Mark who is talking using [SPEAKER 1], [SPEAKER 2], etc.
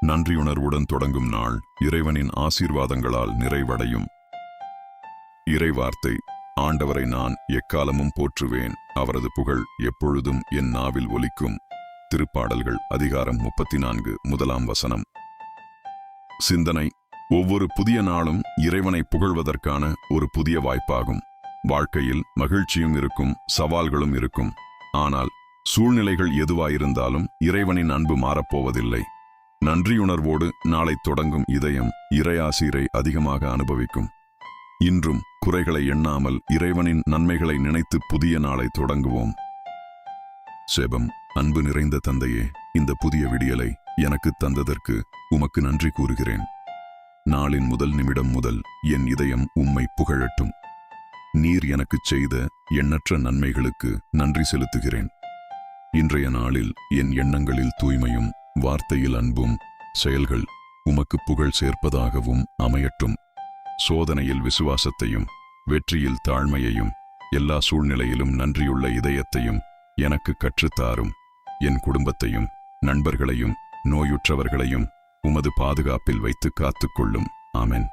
[SPEAKER 1] நன்றியுணர்வுடன் தொடங்கும் நாள் இறைவனின் ஆசீர்வாதங்களால் நிறைவடையும். இறைவார்த்தை: ஆண்டவரை நான் எக்காலமும் போற்றுவேன், அவரது புகழ் எப்பொழுதும் என் நாவில் ஒலிக்கும். திருப்பாடல்கள் அதிகாரம் 34 முதலாம் வசனம். சிந்தனை: ஒவ்வொரு புதிய நாளும் இறைவனை புகழ்வதற்கான ஒரு புதிய வாய்ப்பாகும். வாழ்க்கையில் மகிழ்ச்சியும் இருக்கும், சவால்களும் இருக்கும். ஆனால் சூழ்நிலைகள் எதுவாயிருந்தாலும் இறைவனின் அன்பு மாறப்போவதில்லை. நன்றியுணர்வோடு நாளை தொடங்கும் இதயம் இறையாசீரை அதிகமாக அனுபவிக்கும். இன்றும் குறைகளை எண்ணாமல் இறைவனின் நன்மைகளை நினைத்து புதிய நாளை தொடங்குவோம். செபம். அன்பு நிறைந்த தந்தையே, இந்த புதிய விடியலை எனக்கு தந்ததற்கு உமக்கு நன்றி கூறுகிறேன். நாளின் முதல் நிமிடம் முதல் என் இதயம் உம்மை புகழட்டும். நீர் எனக்குச் செய்த எண்ணற்ற நன்மைகளுக்கு நன்றி செலுத்துகிறேன். இன்றைய நாளில் என் எண்ணங்களில் தூய்மையும், வார்த்தையில் அன்பும், செயல்கள் உமக்கு புகழ் சேர்ப்பதாகவும் அமையட்டும். சோதனையில் விசுவாசத்தையும், வெற்றியில் தாழ்மையையும், எல்லா சூழ்நிலையிலும் நன்றியுள்ள இதயத்தையும் எனக்கு கற்றுத்தாரும். என் குடும்பத்தையும், நண்பர்களையும், நோயுற்றவர்களையும் உமது பாதுகாப்பில் வைத்து காத்துக்கொள்ளும். ஆமென்.